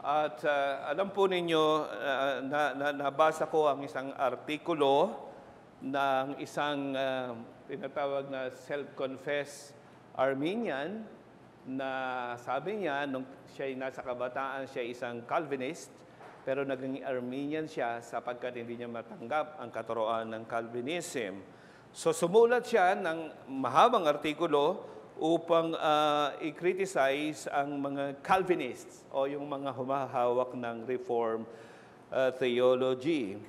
At alam po ninyo, nabasa ko ang isang artikulo ng isang tinatawag na self-confessed Armenian na sabi niya, nung siya ay nasa kabataan, siya ay isang Calvinist, pero naging Armenian siya sapagkat hindi niya matanggap ang katuroan ng Calvinism. So sumulat siya ng mahabang artikulo upang i-criticize ang mga Calvinists o yung mga humahawak ng Reform theology.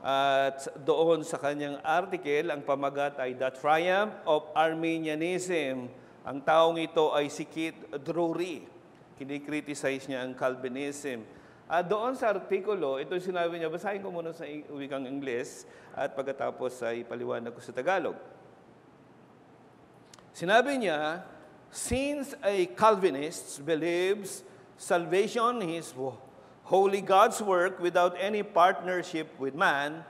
At doon sa kanyang article, ang pamagat ay The Triumph of Armenianism. Ang taong ito ay si Keith Drury. Kinikriticize niya ang Calvinism. At doon sa artikulo, ito sinabi niya, basahin ko muna sa wikang Ingles at pagkatapos ay paliwanag ko sa Tagalog. Sinabi niya, since a Calvinist believes salvation is wholly God's work without any partnership with man,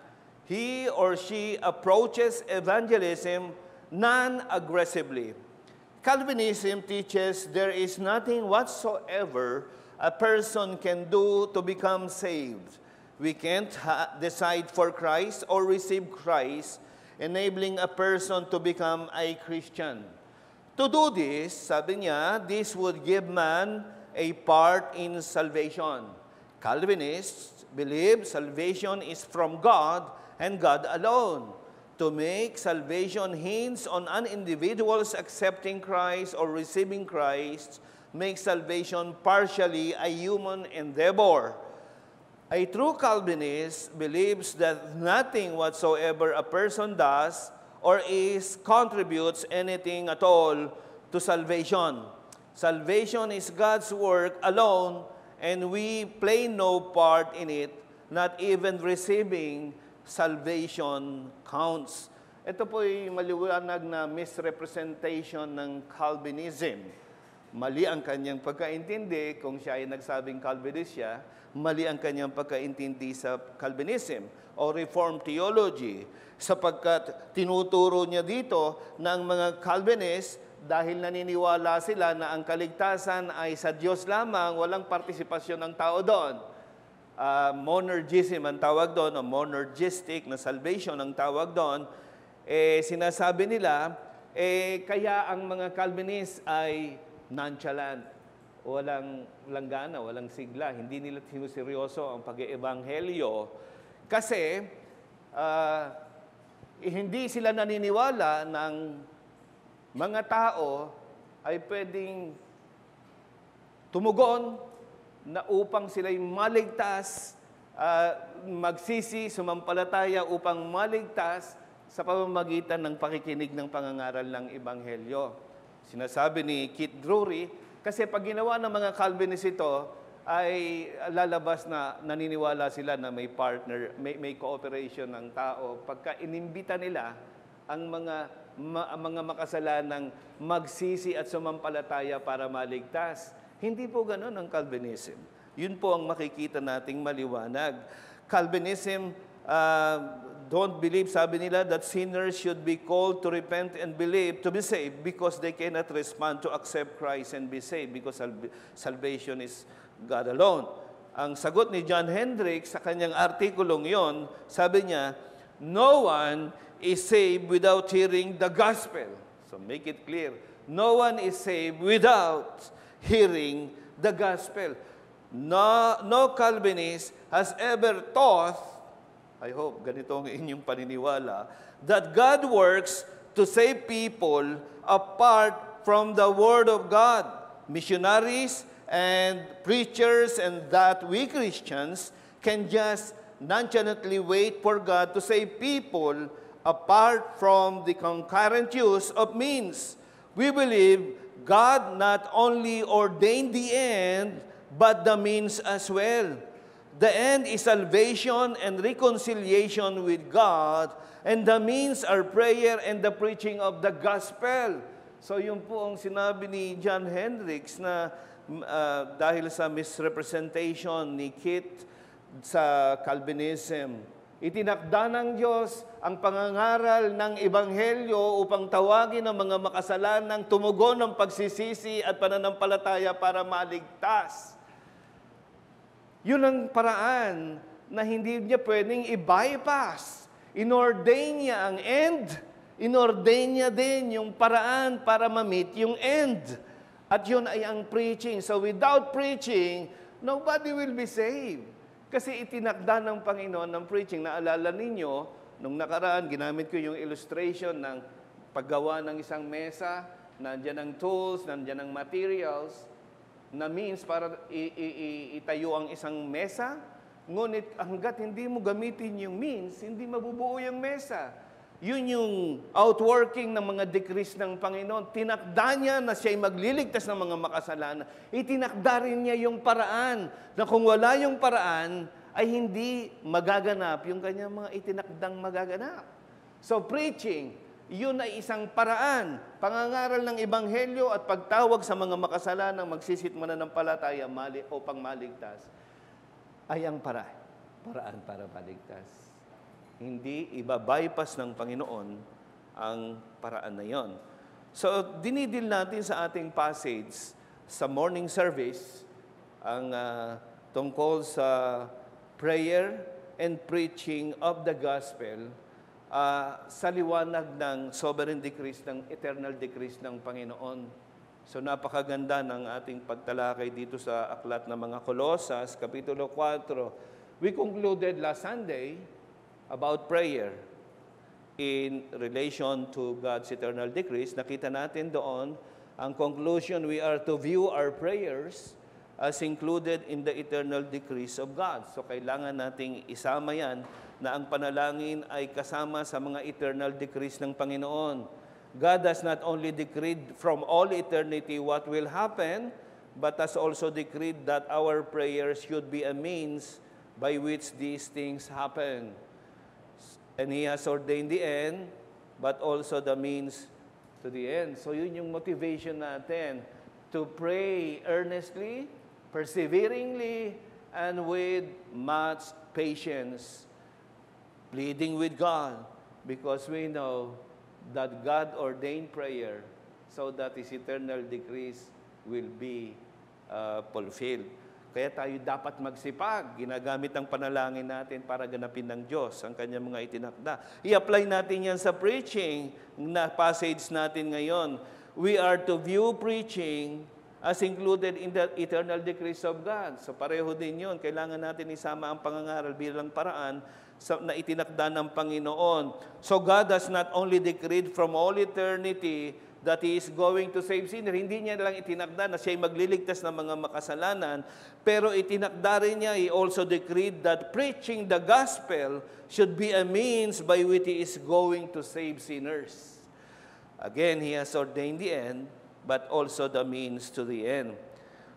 he or she approaches evangelism non-aggressively. Calvinism teaches there is nothing whatsoever a person can do to become saved. We can't decide for Christ or receive Christ, enabling a person to become a Christian. To do this, sabi niya, this would give man a part in salvation. Calvinists believe salvation is from God and God alone. To make salvation hinge on an individual's accepting Christ or receiving Christ makes salvation partially a human endeavor. A true Calvinist believes that nothing whatsoever a person does or is contributes anything at all to salvation. Salvation is God's work alone, and we play no part in it, not even receiving salvation counts. Ito po ay maliwanag na misrepresentation ng Calvinism. Mali ang kanyang pagkaintindi kung siya ay nagsabing Calvinist siya, mali ang kanyang pagkaintindi sa Calvinism o Reformed theology sapagkat tinuturo niya dito na ang mga Calvinists dahil naniniwala sila na ang kaligtasan ay sa Diyos lamang, walang partisipasyon ng tao doon. Monergism ang tawag doon, o monergistic na salvation ang tawag doon, sinasabi nila, kaya ang mga Calvinists ay nonchalant, walang langgana, walang sigla, hindi nila sinuseryoso ang pag-eebanghelyo kasi hindi sila naniniwala ng mga tao ay pwedeng tumugon na upang sila'y maligtas, magsisi, sumampalataya upang maligtas sa pamamagitan ng pakikinig ng pangangaral ng Ebanghelyo. Sinasabi ni Keith Drury, kasi pag ginawa ng mga Calvinist ito, ay lalabas na naniniwala sila na may partner, may cooperation ng tao. Pagka inimbita nila ang mga makasalanang magsisi at sumampalataya para maligtas. Hindi po ganoon ang Calvinism. Yun po ang makikita nating maliwanag. Calvinism don't believe, sabi nila, that sinners should be called to repent and believe to be saved because they cannot respond to accept Christ and be saved because salvation is God alone. Ang sagot ni John Hendricks sa kanyang artikulong yon, sabi niya, no one is saved without hearing the gospel. So make it clear, no one is saved without hearing the gospel. No Calvinist has ever taught, I hope ganito ang inyong paniniwala, that God works to save people apart from the Word of God. Missionaries and preachers and that we Christians can just nonchalantly wait for God to save people apart from the concurrent use of means. We believe God not only ordained the end, but the means as well. The end is salvation and reconciliation with God, and the means are prayer and the preaching of the gospel. So yun po ang sinabi ni John Hendricks na dahil sa misrepresentation ni Keith sa Calvinism, itinakda ng Diyos ang pangangaral ng Ebanghelyo upang tawagin ang mga makasalanang tumugon ng pagsisisi at pananampalataya para maligtas. Yun ang paraan na hindi niya pwedeng i-bypass. Inordain niya ang end, inordain niya din yung paraan para ma-meet yung end. At yun ay ang preaching. So without preaching, nobody will be saved. Kasi itinakda ng Panginoon ng preaching. Naalala ninyo, nung nakaraan, ginamit ko yung illustration ng paggawa ng isang mesa, nandiyan ang tools, nandiyan ang materials, na means para itayo ang isang mesa. Ngunit hanggat hindi mo gamitin yung means, hindi mabubuo yung mesa. Yun yung outworking ng mga decrees ng Panginoon. Tinakda niya na siya'y magliligtas ng mga makasalanan. Itinakda rin niya yung paraan na kung wala yung paraan, ay hindi magaganap yung kanyang mga itinakdang magaganap. So preaching, yun ay isang paraan. Pangangaral ng Ebanghelyo at pagtawag sa mga makasalanang magsisit mananampalataya upang maligtas ay ang paraan para maligtas. Hindi iba-bypass ng Panginoon ang paraan na yon. So, dinidil natin sa ating passage sa morning service ang tungkol sa prayer and preaching of the gospel sa liwanag ng sovereign decrees, ng eternal decrees ng Panginoon. So napakaganda ng ating pagtalakay dito sa aklat ng mga Kolosas, Kapitulo 4. We concluded last Sunday about prayer in relation to God's eternal decrees. Nakita natin doon ang conclusion, we are to view our prayers as included in the eternal decrees of God. So kailangan nating isama yan na ang panalangin ay kasama sa mga eternal decrees ng Panginoon. God has not only decreed from all eternity what will happen, but has also decreed that our prayers should be a means by which these things happen. And He has ordained the end, but also the means to the end. So yun yung motivation natin, to pray earnestly, perseveringly, and with much patience, pleading with God, because we know that God ordained prayer so that His eternal decrees will be fulfilled. Kaya tayo dapat magsipag, ginagamit ang panalangin natin para ganapin ng Diyos ang kanyang mga itinakda. I-apply natin yan sa preaching na passage natin ngayon. We are to view preaching as included in the eternal decrees of God. So pareho din yun. Kailangan natin isama ang pangangaral bilang paraan na itinakda ng Panginoon. So God has not only decreed from all eternity that He is going to save sinners. Hindi niya lang itinakda na siya'y magliligtas ng mga makasalanan, pero itinakda rin niya, He also decreed that preaching the gospel should be a means by which He is going to save sinners. Again, He has ordained the end, but also the means to the end.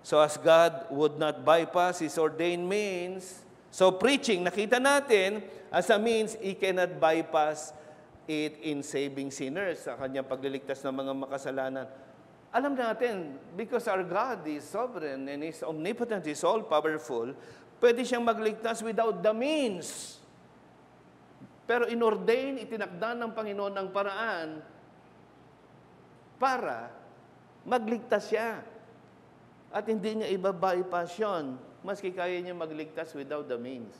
So as God would not bypass His ordained means, so preaching, nakita natin, as a means, He cannot bypass it in saving sinners sa kanyang pagliligtas ng mga makasalanan. Alam natin, because our God is sovereign and is omnipotent, is all-powerful, pwede siyang magligtas without the means. Pero inordain, itinakda ng Panginoon ang paraan para magligtas siya. At hindi niya iba-bypass yun, maski kaya niya magligtas without the means.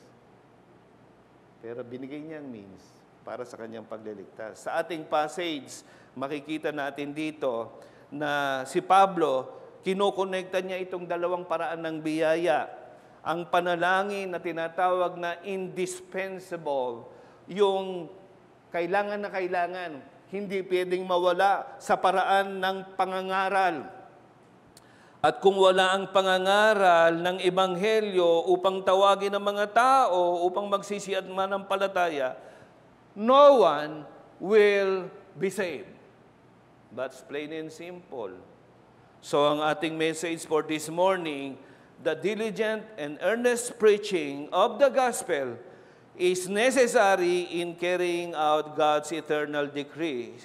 Pero binigay niya ang means para sa kanyang pagliligtas. Sa ating passage, makikita natin dito na si Pablo, kinokonekta niya itong dalawang paraan ng biyaya. Ang panalangin na tinatawag na indispensable, yung kailangan na kailangan, hindi pwedeng mawala sa paraan ng pangangaral. At kung wala ang pangangaral ng Ebanghelyo upang tawagin ang mga tao, upang magsisi at manampalataya, no one will be saved. That's plain and simple. So ang ating message for this morning, the diligent and earnest preaching of the gospel is necessary in carrying out God's eternal decree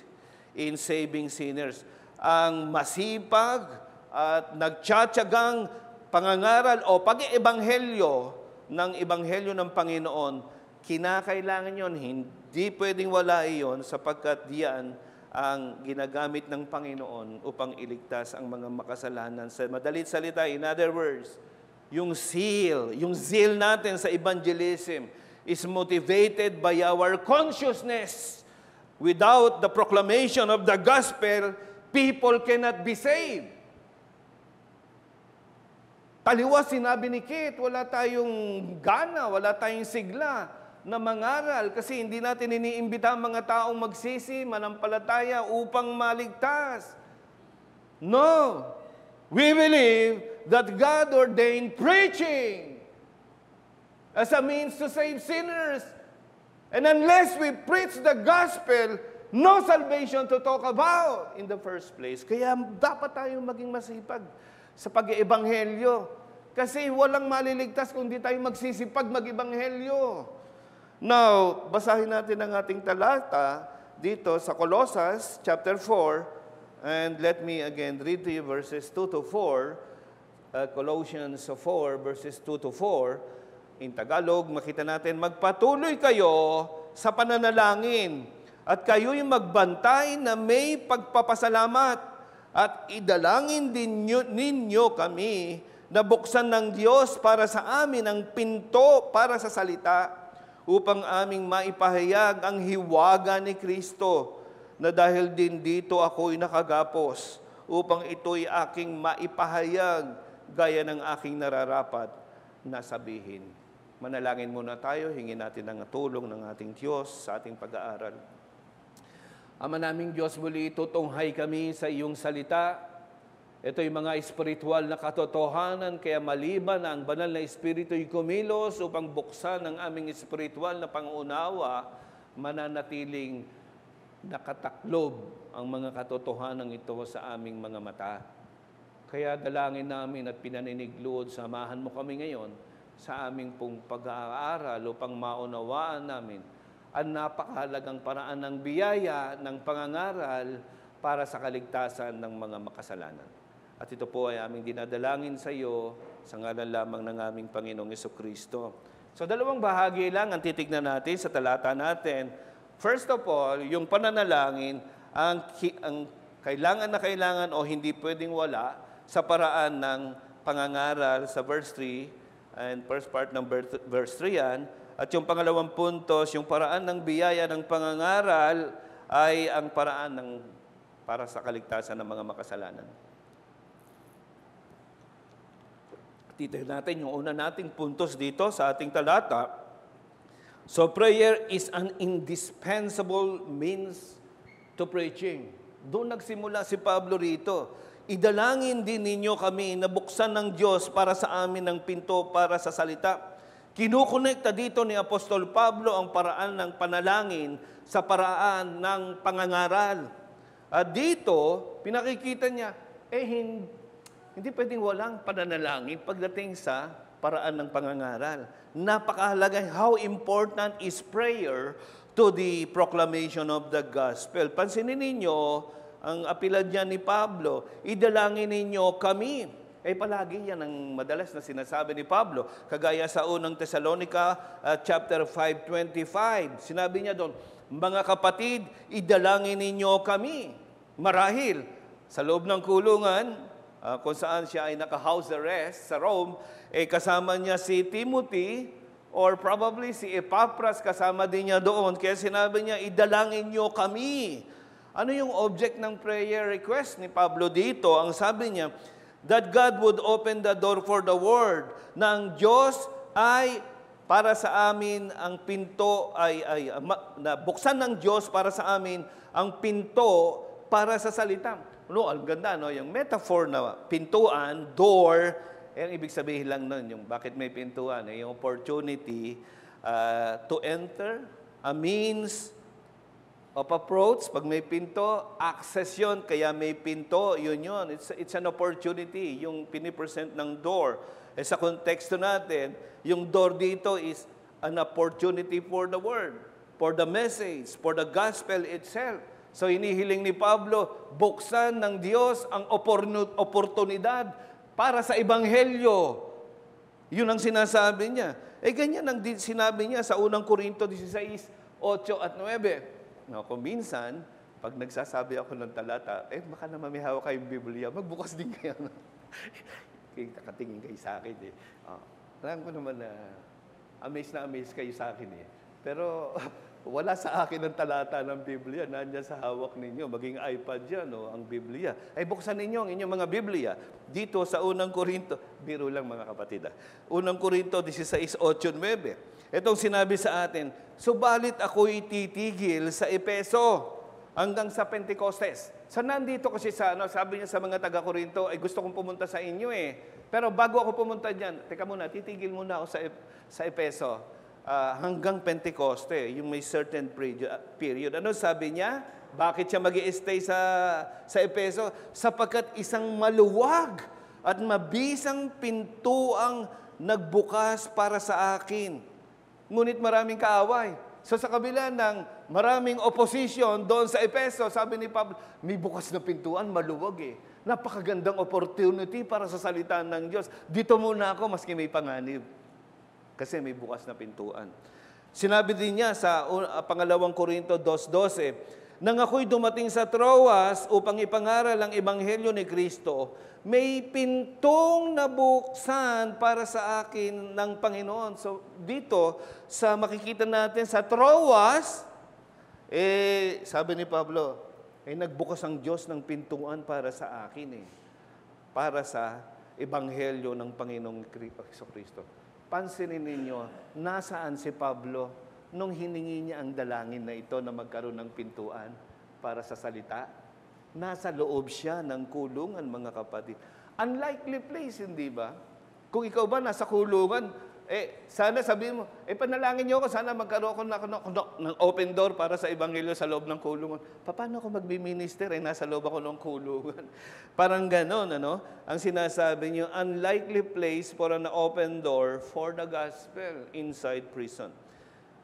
in saving sinners. Ang masipag at nagtsatsagang pangangaral o pag-iebanghelyo ng Ebanghelyo ng Panginoon, kinakailangan yon, hindi pwedeng wala iyon sapagkat diyan ang ginagamit ng Panginoon upang iligtas ang mga makasalanan. Sa madalit salita, in other words, yung zeal natin sa evangelism is motivated by our consciousness. Without the proclamation of the gospel, people cannot be saved. Taliwas sinabi ni Kit, wala tayong gana, wala tayong sigla na mangaral kasi hindi natin iniimbita ang mga taong magsisi, manampalataya upang maligtas. No! We believe that God ordained preaching as a means to save sinners. And unless we preach the gospel, no salvation to talk about in the first place. Kaya dapat tayong maging masipag sa pag-iebanghelyo. Kasi walang maliligtas kung di tayo magsisipag mag-ibanghelyo. Now, basahin natin ang ating talata dito sa Colossus chapter 4. And let me again read to you verses 2 to 4. Colossians 4 verses 2 to 4. In Tagalog, makita natin, magpatuloy kayo sa pananalangin at kayo'y magbantay na may pagpapasalamat at idalangin din ninyo kami na buksan ng Diyos para sa amin ang pinto para sa salita upang aming maipahayag ang hiwaga ni Kristo na dahil din dito ako'y nakagapos upang ito'y aking maipahayag gaya ng aking nararapat na sabihin. Manalangin muna tayo, hingin natin ang tulong ng ating Diyos sa ating pag-aaral. Ama naming Diyos, muli tutunghay kami sa iyong salita. Ito'y mga espiritual na katotohanan, kaya maliban na ang banal na espiritu'y kumilos upang buksan ang aming espiritual na pangunawa, mananatiling nakataklob ang mga katotohanan ito sa aming mga mata. Kaya dalangin namin at pinaninig-Lord, samahan mo kami ngayon sa aming pong pag-aaral upang maunawaan namin ang napakahalagang paraan ng biyaya ng pangangaral para sa kaligtasan ng mga makasalanan. At ito po ay aming dinadalangin sa iyo sa ngalan lamang ng aming Panginoong Jesucristo. So dalawang bahagi lang ang titignan natin sa talata natin. First of all, yung pananalangin, ang kailangan o hindi pwedeng wala sa paraan ng pangangaral sa verse 3, and first part ng verse 3 yan. At yung pangalawang puntos, yung paraan ng biyaya ng pangangaral ay ang paraan para sa kaligtasan ng mga makasalanan. Titignan natin yung una nating puntos dito sa ating talata. So prayer is an indispensable means to preaching. Doon nagsimula si Pablo rito. Idalangin din ninyo kami na buksan ng Diyos para sa amin ang pinto para sa salita. Kinukonekta dito ni Apostol Pablo ang paraan ng panalangin sa paraan ng pangangaral. At dito, pinakikita niya, hindi pwedeng walang pananalangin pagdating sa paraan ng pangangaral. Napakahalaga how important is prayer to the proclamation of the gospel. Pansinin ninyo, ang apilad niya ni Pablo, idalangin ninyo kami. Palagi yan ang madalas na sinasabi ni Pablo. Kagaya sa unang Tesalonica, chapter 5:25. Sinabi niya doon, mga kapatid, idalangin ninyo kami. Marahil, sa loob ng kulungan, kung saan siya ay naka-house arrest sa Rome, kasama niya si Timothy, or probably si Epaphras kasama din niya doon. Kaya sinabi niya, idalangin niyo kami. Ano yung object ng prayer request ni Pablo dito? Ang sabi niya, that God would open the door for the word. Na ang Diyos ay para sa amin ang pinto, na buksan ng Diyos para sa amin ang pinto para sa salita. No, ang ganda, no? Yung metaphor na pintuan, door, yung ibig sabihin lang nun, yung bakit may pintuan, yung opportunity to enter, a means of approach. Pag may pinto, access yun, kaya may pinto, yun. It's an opportunity, yung pinipresent ng door. Sa konteksto natin, yung door dito is an opportunity for the word, for the message, for the gospel itself. So hinihiling ni Pablo, buksan ng Diyos ang oportunidad para sa ebanghelyo. Yun ang sinasabi niya. Ganyan ang sinabi niya sa unang Korinto 16, 8 at 9. No, kung minsan, pag nagsasabi ako ng talata, baka naman may hawak kayong Biblia, magbukas din kayo. Kakatingin kayo sa akin eh. Alam ko naman na amaze kayo sa akin eh. Pero wala sa akin ang talata ng Biblia. Nandiyan sa hawak ninyo. Maging iPad yan, ang Biblia. Ay buksan ninyo ang inyong mga Biblia. Dito sa unang Korinto. Biro lang mga kapatid. Unang Korinto 16:8-9. Itong sinabi sa atin, subalit ako'y titigil sa Epeso hanggang sa Pentecostes. So nandito kasi sabi niya sa mga taga-Korinto, ay gusto kong pumunta sa inyo eh. Pero bago ako pumunta dyan, teka muna, titigil muna ako sa Epeso hanggang Pentecoste, yung may certain period. Ano sabi niya? Bakit siya mag-i-stay sa Epeso? Sapagkat isang maluwag at mabisang pinto ang nagbukas para sa akin. Ngunit maraming kaaway. So sa kabila ng maraming opposition doon sa Epeso, sabi ni Pablo, may bukas na pintuan, maluwag eh. Napakagandang opportunity para sa salita ng Diyos. Dito muna ako, maski may panganib. Kasi may bukas na pintuan. Sinabi din niya sa pangalawang Korinto 2:12, nang ako'y dumating sa Troas upang ipangaral ang Ebanghelyo ni Kristo, may pintong nabuksan para sa akin ng Panginoon. So dito, sa makikita natin sa Troas, sabi ni Pablo, nagbukas ang Diyos ng pintuan para sa akin para sa Ebanghelyo ng Panginoong Kristo. Pansinin ninyo, nasaan si Pablo nung hiningi niya ang dalangin na ito na magkaroon ng pintuan para sa salita? Nasa loob siya ng kulungan, mga kapatid. Unlikely place, hindi ba? Kung ikaw ba nasa kulungan, sana sabihin mo, panalangin niyo ako, sana magkaroon ako ng open door para sa Ebanghelyo sa loob ng kulungan. Paano ako magbi-minister? Nasa loob ako ng kulungan. Parang ganon, Ang sinasabi niyo, unlikely place for an open door for the gospel inside prison.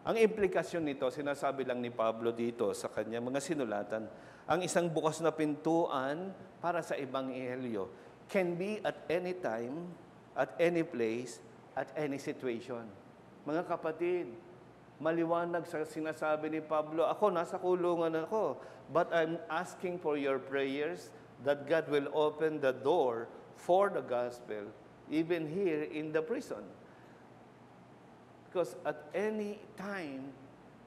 Ang implikasyon nito, sinasabi lang ni Pablo dito sa kanyang mga sinulatan, ang isang bukas na pintuan para sa Ebanghelyo can be at any time, at any place, at any situation. Mga kapatid, maliwanag sa sinasabi ni Pablo, ako, nasa kulungan ako, but I'm asking for your prayers that God will open the door for the gospel, even here in the prison. Because at any time,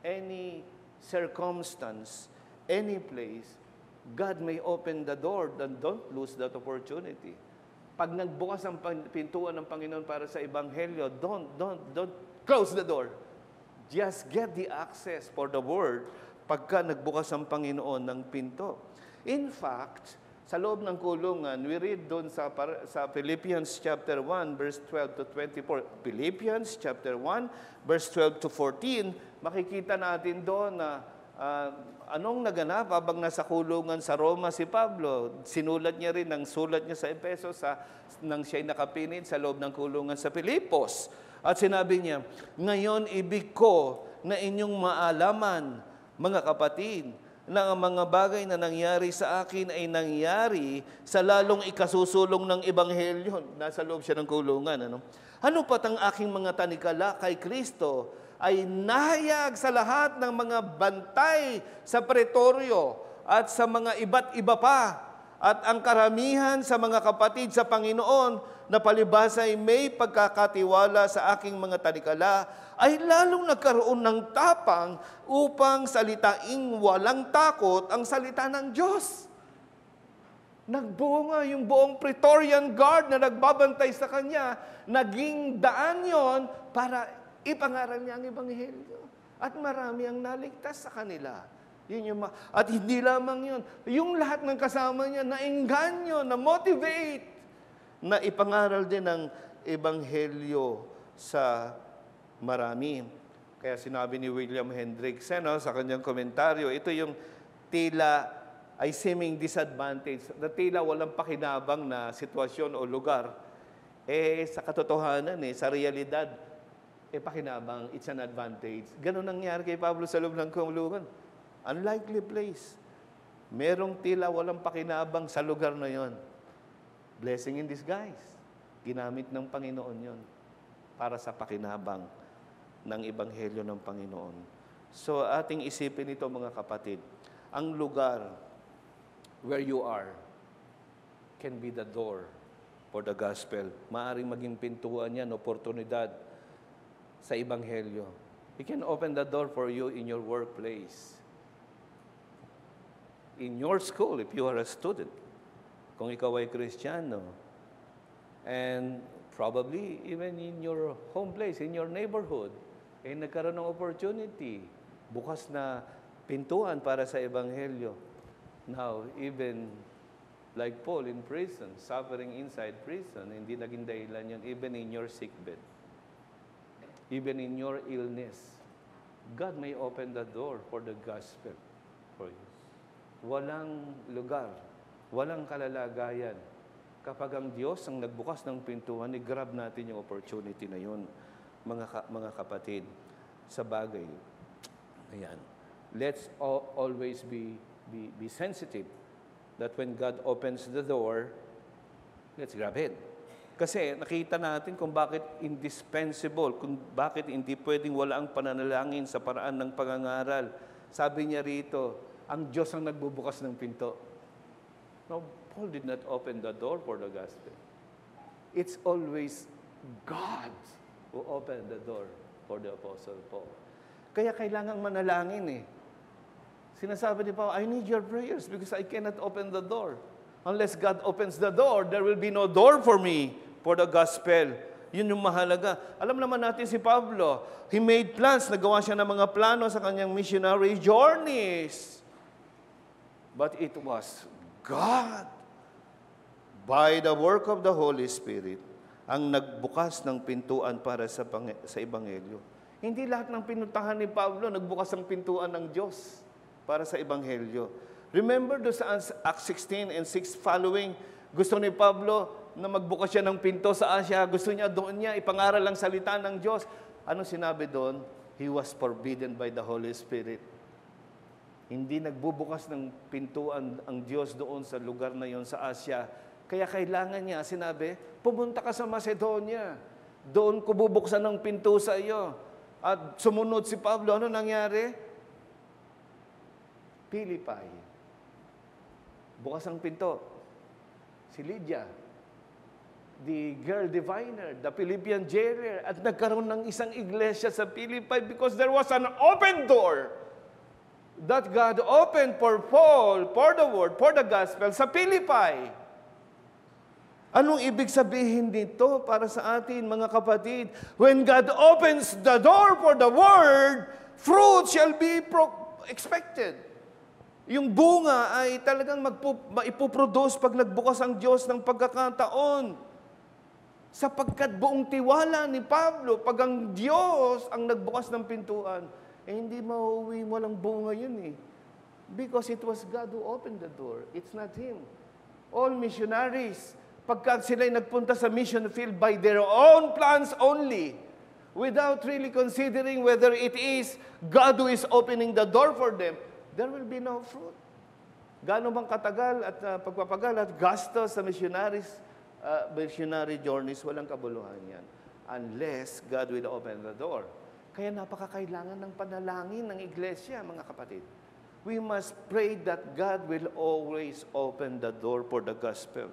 any circumstance, any place, God may open the door, then don't lose that opportunity. Pag nagbukas ang pintuan ng Panginoon para sa Ebanghelyo, don't close the door. Just get the access for the Word pagka nagbukas ang Panginoon ng pinto. In fact, sa loob ng kulungan, we read doon sa Philippians chapter 1, verse 12 to 24. Philippians chapter 1, verse 12 to 14, makikita natin doon na anong naganap habang nasa kulungan sa Roma si Pablo. Sinulat niya rin ang sulat niya sa Epeso nang siya'y nakapinid sa loob ng kulungan sa Filipos. At sinabi niya, ngayon ibig ko na inyong maalaman, mga kapatid, na ang mga bagay na nangyari sa akin ay nangyari sa lalong ikasusulong ng Ebanghelyo. Nasa loob siya ng kulungan. Ano pat ang aking mga tanikala kay Kristo ay nahayag sa lahat ng mga bantay sa pretoryo at sa mga iba't iba pa. At ang karamihan sa mga kapatid sa Panginoon na palibhas ay may pagkakatiwala sa aking mga tanikala ay lalong nagkaroon ng tapang upang salitaing walang takot ang salita ng Diyos. Nagbunga yung buong Praetorian Guard na nagbabantay sa kanya, naging daan yon para ipangaral niya ang Ebanghelyo. At marami ang naligtas sa kanila. At hindi lamang yun, yung lahat ng kasama niya naengganyo, na-motivate, na ipangaral din ang Ebanghelyo sa marami. Kaya sinabi ni William Hendriksen sa kanyang komentaryo, ito yung tila ay seeming disadvantage, na tila walang pakinabang na sitwasyon o lugar. Sa katotohanan, sa realidad, pakinabang, it's an advantage. Ganun nangyari kay Pablo sa loob ng kulungan. Unlikely place. Merong tila walang pakinabang sa lugar na yon. Blessing in disguise. Ginamit ng Panginoon yon para sa pakinabang ng Ebanghelyo ng Panginoon. So, ating isipin ito, mga kapatid. Ang lugar where you are can be the door for the gospel. Maaring maging pintuan yan, oportunidad sa Ebanghelyo. He can open the door for you in your workplace. In your school, if you are a student. Kung ikaw ay Kristiyano. And probably even in your home place, in your neighborhood, nagkaroon ng opportunity. Bukas na pintuan para sa Ebanghelyo. Now, even like Paul in prison, suffering inside prison, hindi naging dahilan yun, even in your sickbed. Even in your illness, God may open the door for the gospel for you. Walang lugar, walang kalalagayan. Kapag ang Diyos ang nagbukas ng pintuan, i-grab natin yung opportunity na yun, mga kapatid, sa bagay. Ayan. Let's always be sensitive that when God opens the door, let's grab it. Kasi nakita natin kung bakit indispensable, kung bakit hindi pwedeng wala ang pananalangin sa paraan ng pangangaral. Sabi niya rito, ang Diyos ang nagbubukas ng pinto. No, Paul did not open the door for the gospel. It's always God who opened the door for the Apostle Paul. Kaya kailangang manalangin eh. Sinasabi ni Paul, I need your prayers because I cannot open the door. Unless God opens the door, there will be no door for me for the gospel. Yun yung mahalaga. Alam naman natin si Pablo, he made plans, nagawa siya ng mga plano sa kanyang missionary journeys. But it was God, by the work of the Holy Spirit, ang nagbukas ng pintuan para sa Ebanghelyo. Hindi lahat ng pinuntahan ni Pablo, nagbukas ang pintuan ng Diyos para sa Ebanghelyo. Remember do sa Acts 16 and 6 following, gusto ni Pablo na magbukas siya ng pinto sa Asia, gusto niya doon niya ipangaral ang salita ng Diyos. Ano sinabi doon? He was forbidden by the Holy Spirit. Hindi nagbubukas ng pintuan ang Diyos doon sa lugar na yon sa Asia. Kaya kailangan niya, sinabi, pumunta ka sa Macedonia. Doon ko bubuksan ng pinto sa iyo. At sumunod si Pablo. Ano nangyari? Philippi. Bukas ang pinto. Si Lydia, the girl diviner, the Philippian jailer, at nagkaroon ng isang iglesia sa Philippi because there was an open door that God opened for Paul, for the word, for the gospel sa Philippi. Anong ibig sabihin dito para sa atin, mga kapatid? When God opens the door for the word, fruit shall be expected. Yung bunga ay talagang maipoproduce pag nagbukas ang Diyos ng pagkakataon. Sapagkat buong tiwala ni Pablo, pag ang Diyos ang nagbukas ng pintuan, hindi mauwi mo lang bunga yun eh. Because it was God who opened the door. It's not him. All missionaries, pagka sila'y nagpunta sa mission field by their own plans only, without really considering whether it is God who is opening the door for them, there will be no fruit. Gaano bang katagal at pagpapagal at gastos sa missionary journeys, walang kabuluhan yan. Unless God will open the door. Kaya napakakailangan ng panalangin ng iglesia, mga kapatid. We must pray that God will always open the door for the gospel.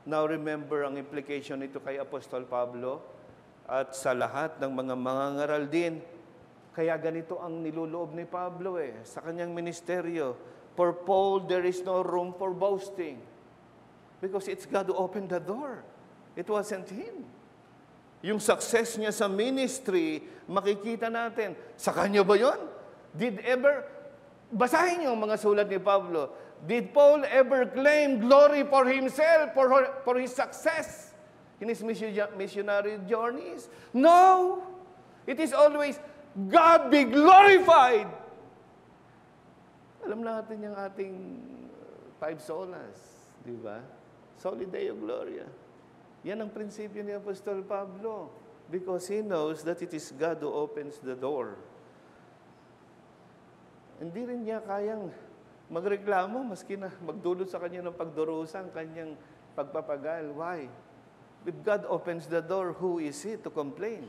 Now remember ang implication nito kay Apostol Pablo at sa lahat ng mga mangangaral din. Kaya ganito ang niluloob ni Pablo sa kanyang ministeryo. For Paul, there is no room for boasting. Because it's God who opened the door. It wasn't him. Yung success niya sa ministry, makikita natin. Sa kanya ba yun? Basahin niyo ang mga sulat ni Pablo. Did Paul ever claim glory for himself, for his success in his missionary journeys? No! It is always, God be glorified! Alam natin yung ating 5 solas, di ba? Soli Deo Gloria. Yan ang prinsipyo ni Apostol Pablo because he knows that it is God who opens the door. Hindi rin niya kayang magreklamo maski na magdulot sa kanya ng pagdurusa ang kanyang pagpapagal. Why? If God opens the door, who is he to complain?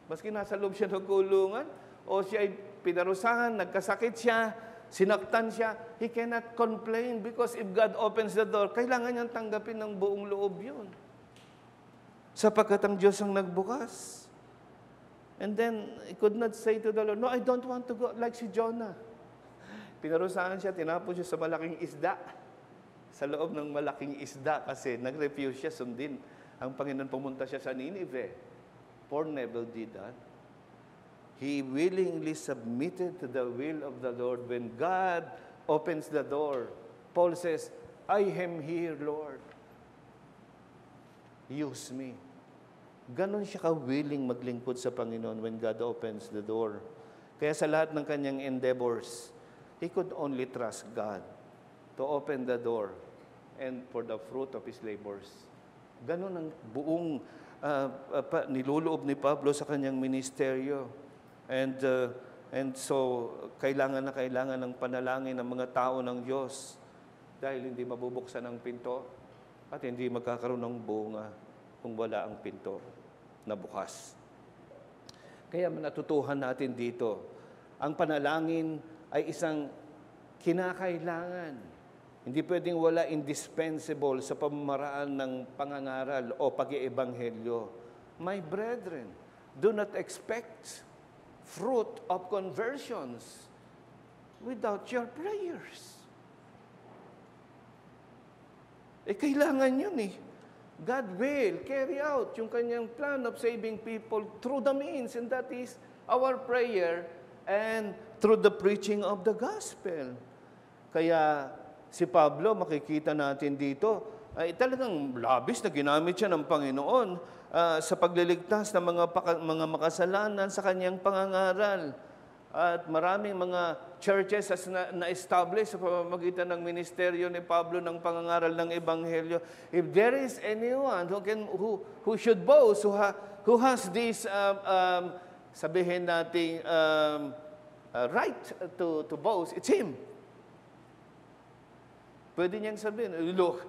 Maski nasa loob siya ng kulungan o siya ay pinarusahan, nagkasakit siya, sinaktan siya, he cannot complain because if God opens the door, kailangan niyang tanggapin ng buong loob yun. sapagkat ang Diyos ang nagbukas. And then, he could not say to the Lord, no, I don't want to go, like si Jonah. Pinarusahan siya, tinapon siya sa malaking isda. Sa loob ng malaking isda kasi nag-refuse siya sundin. Ang Panginoon pumunta siya sa Nineveh. Poor Nebel did that. He willingly submitted to the will of the Lord. When God opens the door, Paul says, I am here, Lord. Use me. Ganon siya ka-willing maglingkod sa Panginoon when God opens the door. Kaya sa lahat ng kanyang endeavors, he could only trust God to open the door and for the fruit of his labors. Ganon ang buong niluloob ni Pablo sa kanyang ministeryo. And so, kailangan ng panalangin ng mga tao ng Diyos dahil hindi mabubuksan ang pinto at hindi magkakaroon ng bunga kung wala ang pinto na bukas. Kaya natutuhan natin dito, ang panalangin ay isang kinakailangan. Hindi pwedeng wala, indispensable sa pamamaraan ng pangangaral o pag-iebanghelyo. My brethren, do not expect fruit of conversions without your prayers. Kailangan yun God will carry out yung kanyang plan of saving people through the means, and that is our prayer and through the preaching of the gospel. Kaya si Pablo, makikita natin dito, ay talagang labis na ginamit siya ng Panginoon sa pagliligtas ng mga makasalanan sa kanyang pangangaral. At maraming mga churches as na-establish sa pamamagitan ng ministeryo ni Pablo ng pangangaral ng Ebanghelyo. If there is anyone who should boast, who has this, sabihin natin, right to boast, it's him. Pwede niyang sabihin, look,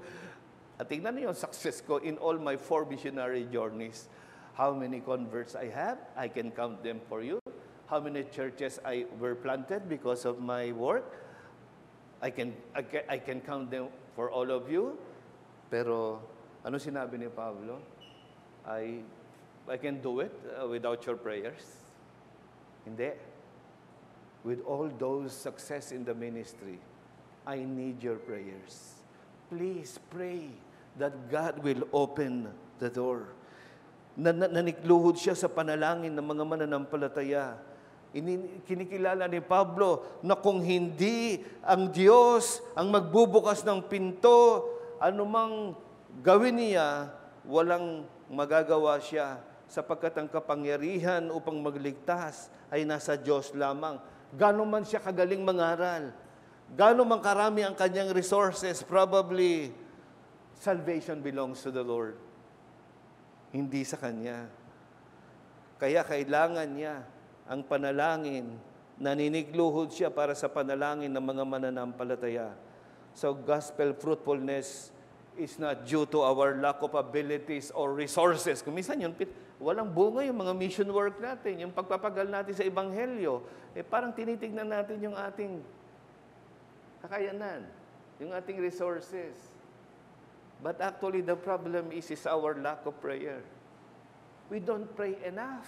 tingnan niyo yung success ko in all my 4 missionary journeys. How many converts I have, I can count them for you. How many churches were planted because of my work? I can count them for all of you. Pero ano sinabi ni Pablo? I can do it without your prayers. Hindi. With all those success in the ministry, I need your prayers. Please pray that God will open the door. Nanikluhod siya sa panalangin ng mga mananampalataya. Kinikilala ni Pablo na kung hindi ang Diyos ang magbubukas ng pinto, anumang gawin niya, walang magagawa siya sapagkat ang kapangyarihan upang magligtas ay nasa Diyos lamang. Gano'n man siya kagaling mangaral, gano'n man karami ang kanyang resources, probably salvation belongs to the Lord, hindi sa Kanya. Kaya kailangan niya ang panalangin, naninigluhod siya para sa panalangin ng mga mananampalataya. So gospel fruitfulness is not due to our lack of abilities or resources. Kung minsan yun, walang bunga yung mga mission work natin, yung pagpapagal natin sa Ebanghelyo, parang tinitignan natin yung ating kakayanan, yung ating resources. But actually, the problem is our lack of prayer. We don't pray enough.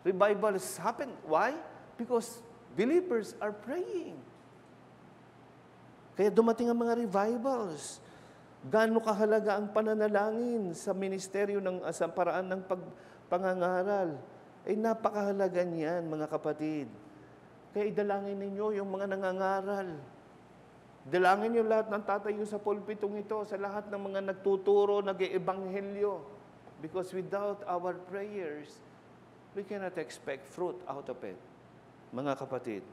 Revivals happen. Why? Because believers are praying. Kaya dumating ang mga revivals. Gaano kahalaga ang pananalangin sa ministeryo sa paraan ng pangangaral. Napakahalaga niyan, mga kapatid. Kaya idalangin ninyo yung mga nangangaral. Dalangin niyo lahat ng tatayo sa pulpitong ito, sa lahat ng mga nagtuturo, nag-eebanghelyo. Because without our prayers, we cannot expect fruit out of it. Mga kapatid,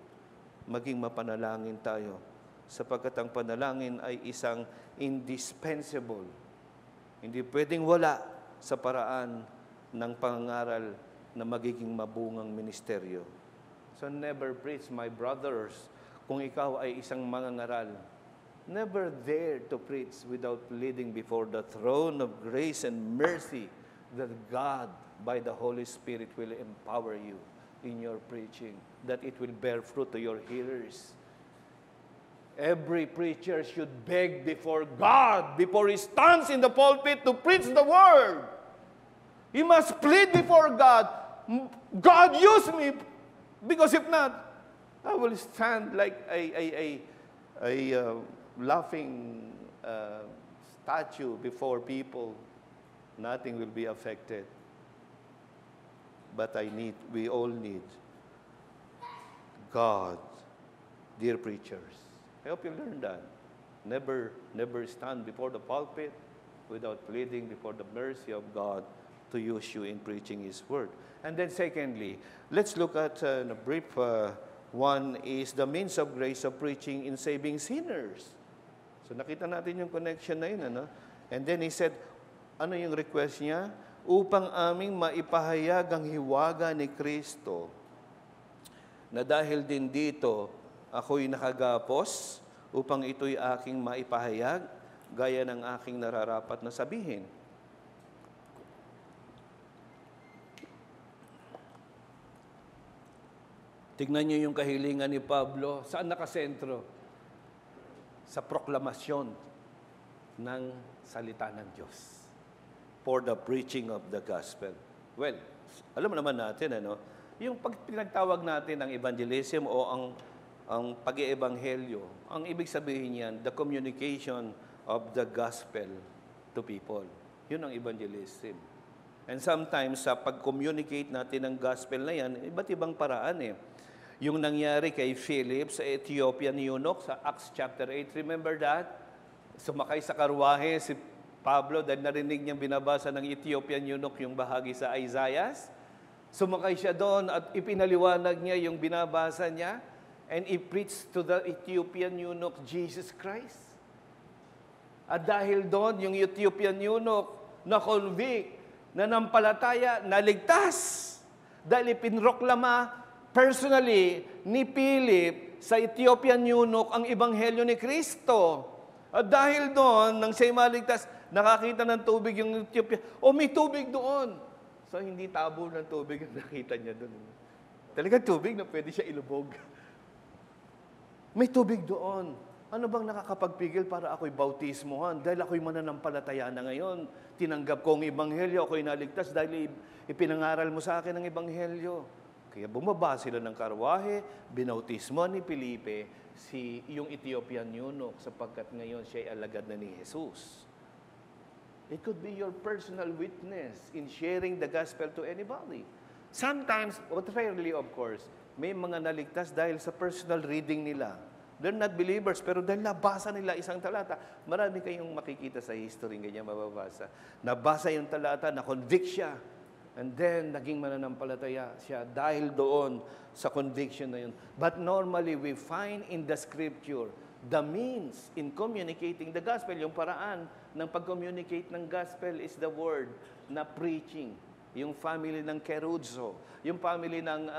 maging mapanalangin tayo sapagkat ang panalangin ay isang indispensable. Hindi pwedeng wala sa paraan ng pangangaral na magiging mabungang ministeryo. So never preach, my brothers, kung ikaw ay isang mangangaral, never dare to preach without pleading before the throne of grace and mercy that God, by the Holy Spirit, will empower you in your preaching, that it will bear fruit to your hearers. Every preacher should beg before God before he stands in the pulpit to preach the word. He must plead before God. God, use me, because if not, I will stand like a laughing statue before people. Nothing will be affected. But we all need God, dear preachers. I hope you learn that. Never stand before the pulpit without pleading before the mercy of God to use you in preaching His word. And then secondly, let's look at a brief one is the means of grace of preaching in saving sinners. So nakita natin yung connection na yun, ano? And then he said, ano yung request niya? Upang aming maipahayag ang hiwaga ni Kristo, na dahil din dito, ako'y nakagapos upang ito'y aking maipahayag, gaya ng aking nararapat na sabihin. Tignan niyo yung kahilingan ni Pablo. Saan nakasentro? Sa proklamasyon ng salita ng Diyos. For the preaching of the gospel. Well, alam naman natin, ano, yung pag pinagtawag natin ang evangelism o ang pag-iebanghelyo, ang ibig sabihin niyan, the communication of the gospel to people. Yun ang evangelism. And sometimes, sa pag-communicate natin ng gospel na yan, iba't ibang paraan eh. Yung nangyari kay Philip sa Ethiopian eunuch sa Acts chapter 8, remember that? Sumakay sa karwahe si Pablo dahil narinig niyang binabasa ng Ethiopian eunuch yung bahagi sa Isaiah. Sumakay siya doon at ipinaliwanag niya yung binabasa niya. And he preached to the Ethiopian eunuch Jesus Christ. At dahil doon, yung Ethiopian eunuch na-convict, nanampalataya, naligtas. Dahil ipinroklama personally ni Philip sa Ethiopian eunuch ang ebanghelyo ni Kristo. At dahil doon, nang siya'y maligtas, nakakita ng tubig yung Ethiopia. O may tubig doon. So hindi tabo ng tubig ang nakita niya doon. Talagang tubig na pwede siya ilubog. May tubig doon. Ano bang nakakapagpigil para ako'y bautismohan? Dahil ako'y mananampalataya na ngayon. Tinanggap ko ang ebanghelyo, ako'y naligtas dahil ipinangaral mo sa akin ang ebanghelyo. Kaya bumaba sila ng karwahe, binautismo ni Felipe yung Ethiopian eunuch sapagkat ngayon siya'y alagad na ni Jesus. It could be your personal witness in sharing the gospel to anybody. Sometimes, but rarely of course, may mga naligtas dahil sa personal reading nila. They're not believers, pero dahil nabasa nila isang talata, marami kayong makikita sa history, ganyan mababasa. Nabasa yung talata, na-convict siya. And then, naging mananampalataya siya dahil doon sa conviction na yun. But normally, we find in the Scripture the means in communicating the gospel. Yung paraan ng pag-communicate ng gospel is the word na preaching. Yung family ng keruzo, yung family ng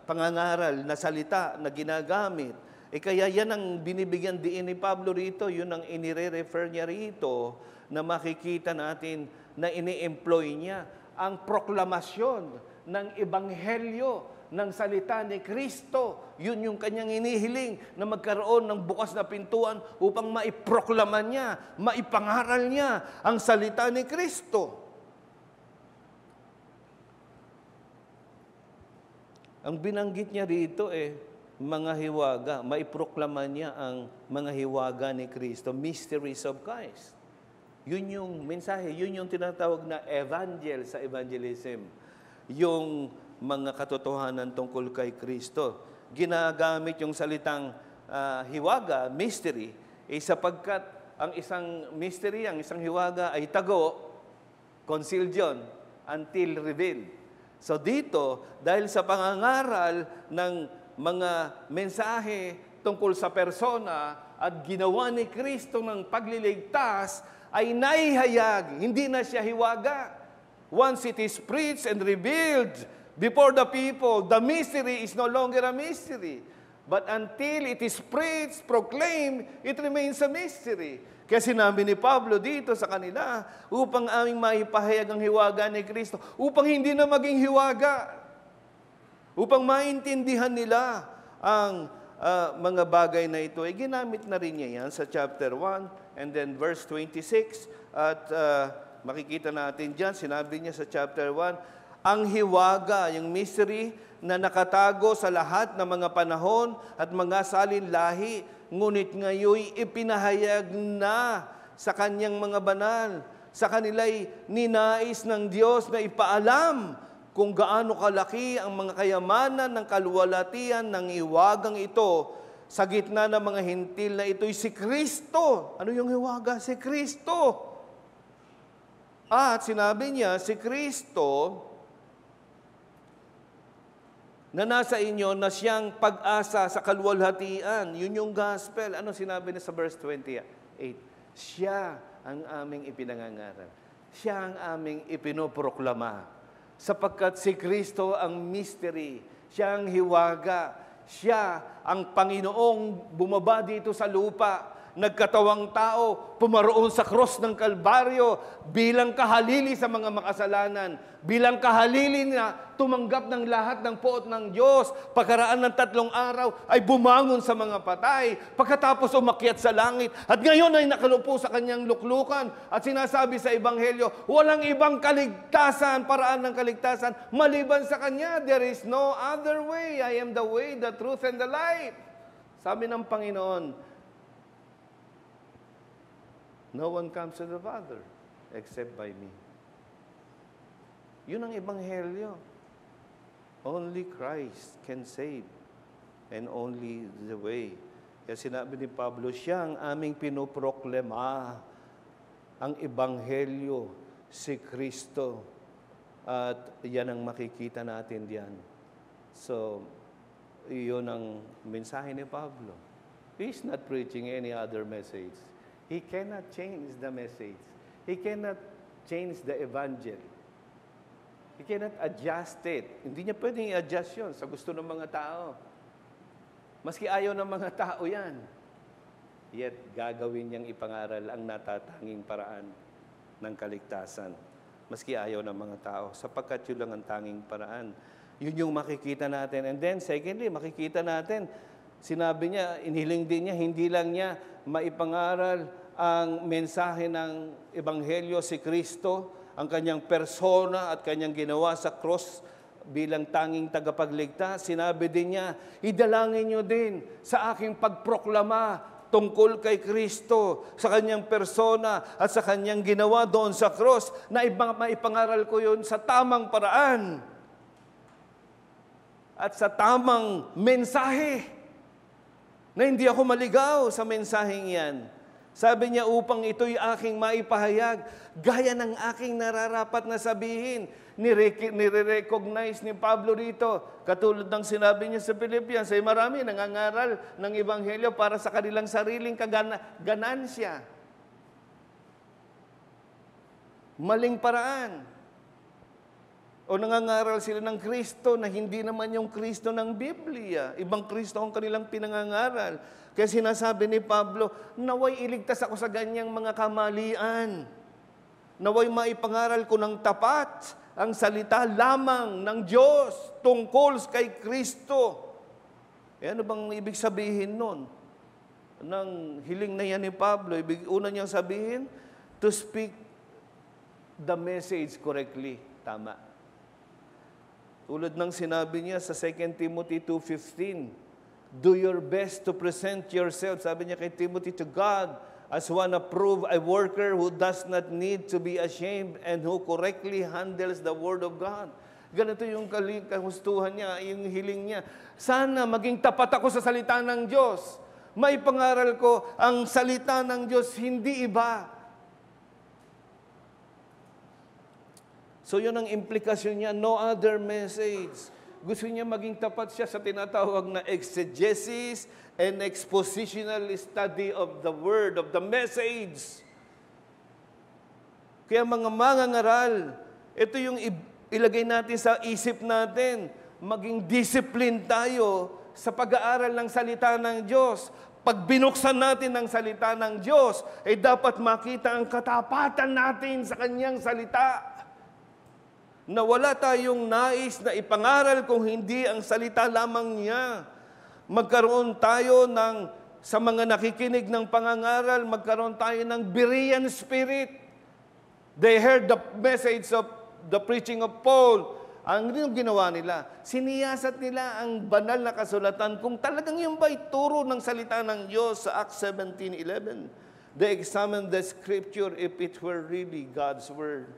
pangangaral na salita na ginagamit. Kaya yan ang binibigyan diin ni Pablo rito, yun ang inire-refer niya rito na makikita natin na ini-employ niya. Ang proklamasyon ng ebanghelyo ng salita ni Kristo, yun yung kanyang inihiling na magkaroon ng bukas na pintuan upang maiproklama niya, maipangaral niya ang salita ni Kristo. Ang binanggit niya rito mga hiwaga, maiproklama niya ang mga hiwaga ni Kristo, mysteries of Christ. Yun yung mensahe, yun yung tinatawag na evangel sa evangelism. Yung mga katotohanan tungkol kay Kristo. Ginagamit yung salitang hiwaga, mystery, sapagkat ang isang mystery, ang isang hiwaga ay tago, concealed yun, until revealed. So dito, dahil sa pangangaral ng mga mensahe tungkol sa persona at ginawa ni Kristo ng pagliligtas, ay naihayag, hindi na siya hiwaga. Once it is preached and revealed before the people, the mystery is no longer a mystery. But until it is preached, proclaimed, it remains a mystery. Kaya sinabi ni Pablo dito sa kanila, upang aming maipahayag ang hiwaga ni Kristo, upang hindi na maging hiwaga, upang maintindihan nila ang mga bagay na ito, ay ginamit na rin niya yan sa chapter 1 and then verse 26. At makikita natin dyan, sinabi niya sa chapter 1, ang hiwaga, yung mystery na nakatago sa lahat ng mga panahon at mga salinlahi, ngunit ngayon ipinahayag na sa kanyang mga banal. Sa kanila'y ninais ng Diyos na ipaalam kung gaano kalaki ang mga kayamanan ng kaluwalhatian ng hiwagang ito sa gitna ng mga hintil na ito'y si Kristo. Ano yung hiwaga? Si Kristo. At sinabi niya, si Kristo na nasa inyo na siyang pag-asa sa kaluwalhatian. Yun yung gospel. Ano sinabi niya sa verse 28? Siya ang aming ipinangangaral. Siya ang aming ipinoproklama. Sapagkat si Kristo ang mystery. Siya ang hiwaga. Siya ang Panginoong bumaba dito sa lupa. Nagkatawang tao, pumaroon sa cross ng Kalbaryo bilang kahalili sa mga makasalanan, bilang kahalili na tumanggap ng lahat ng poot ng Diyos. Pagkaraan ng 3 araw ay bumangon sa mga patay, pagkatapos umakyat sa langit, at ngayon ay nakalupo sa kanyang luklukan. At sinasabi sa Ebanghelyo, walang ibang kaligtasan, paraan ng kaligtasan, maliban sa Kanya. There is no other way. I am the way, the truth, and the life. Sabi ng Panginoon, no one comes to the Father except by me. Yun ang Ebanghelyo. Only Christ can save and only the way. Kaya sinabi ni Pablo, siya ang aming pinoproklema, ang Ebanghelyo, si Kristo. At yan ang makikita natin diyan. So, yun ang mensahe ni Pablo. He's not preaching any other message. He cannot change the message. He cannot change the evangel. He cannot adjust it. Hindi niya pwedeng i-adjust yun sa gusto ng mga tao. Maski ayaw ng mga tao yan. Yet, gagawin niyang ipangaral ang natatanging paraan ng kaligtasan. Maski ayaw ng mga tao. Sapagkat yun lang ang tanging paraan. Yun yung makikita natin. And then, secondly, makikita natin, sinabi niya, inihiling din niya, hindi lang niya maipangaral ang mensahe ng Ebanghelyo si Kristo, ang kanyang persona at kanyang ginawa sa cross bilang tanging tagapagligtas. Sinabi din niya, idalangin niyo din sa aking pagproklama tungkol kay Kristo, sa kanyang persona at sa kanyang ginawa doon sa cross, na maipangaral ko yun sa tamang paraan at sa tamang mensahe, na hindi ako maligaw sa mensaheng yan. Sabi niya, upang ito'y aking maipahayag, gaya ng aking nararapat na sabihin. Nire-recognize ni Pablo rito, katulad ng sinabi niya sa Philippians, ay marami nangangaral ng Ebanghelyo para sa kanilang sariling ganansya. Maling paraan. O nangangaral sila ng Kristo na hindi naman yung Kristo ng Biblia. Ibang Kristo ang kanilang pinangangaral. Kaya sinasabi ni Pablo, naway iligtas ako sa ganyang mga kamalian. Naway maipangaral ko ng tapat ang salita lamang ng Diyos tungkol kay Kristo. E ano bang ibig sabihin nun? Nang hiling na yan ni Pablo, una niyang sabihin, to speak the message correctly. Tama. Tulad ng sinabi niya sa 2 Timothy 2:15, do your best to present yourself, sabi niya kay Timothy, to God as one approved, a worker who does not need to be ashamed and who correctly handles the Word of God. Ganito yung kahustuhan niya, yung hiling niya. Sana maging tapat ako sa salita ng Diyos. May pangaral ko, ang salita ng Diyos, hindi iba. So yun ang implikasyon niya, no other message. Gusto niya maging tapat siya sa tinatawag na exegesis and expositional study of the Word, of the message. Kaya mga mangangaral, ito yung ilagay natin sa isip natin. Maging discipline tayo sa pag-aaral ng salita ng Diyos. Pag binuksan natin ang salita ng Diyos, ay dapat makita ang katapatan natin sa Kanyang salita. Na wala tayong nais na ipangaral kung hindi ang salita lamang niya. magkaroon tayo sa mga nakikinig ng pangangaral, magkaroon tayo ng Berean spirit. They heard the message of the preaching of Paul. Ang ginawa nila, siniyasat nila ang banal na kasulatan kung talagang yung ba'y turo ng salita ng Diyos sa Acts 17:11. They examined the scripture if it were really God's word.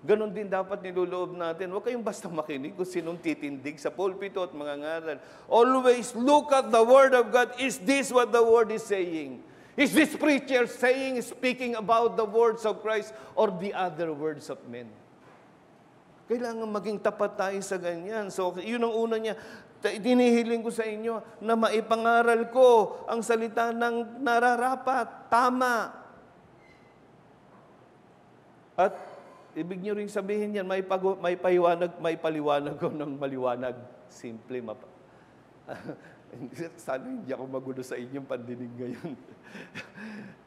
Ganon din dapat niluloob natin. Huwag kayong basta makinig kung sinong titindig sa pulpito at mga ngaral. Always look at the word of God. Is this what the word is saying? Is this preacher speaking about the words of Christ or the other words of men? Kailangan maging tapat tayo sa ganyan. So, yun ang una niya. Dinihiling ko sa inyo na maipangaral ko ang salita ng nararapat, tama. At ibig niyo rin sabihin yan, may paliwanag ko ng maliwanag. Simple, sana hindi ako magulo sa inyong pandinig ngayon.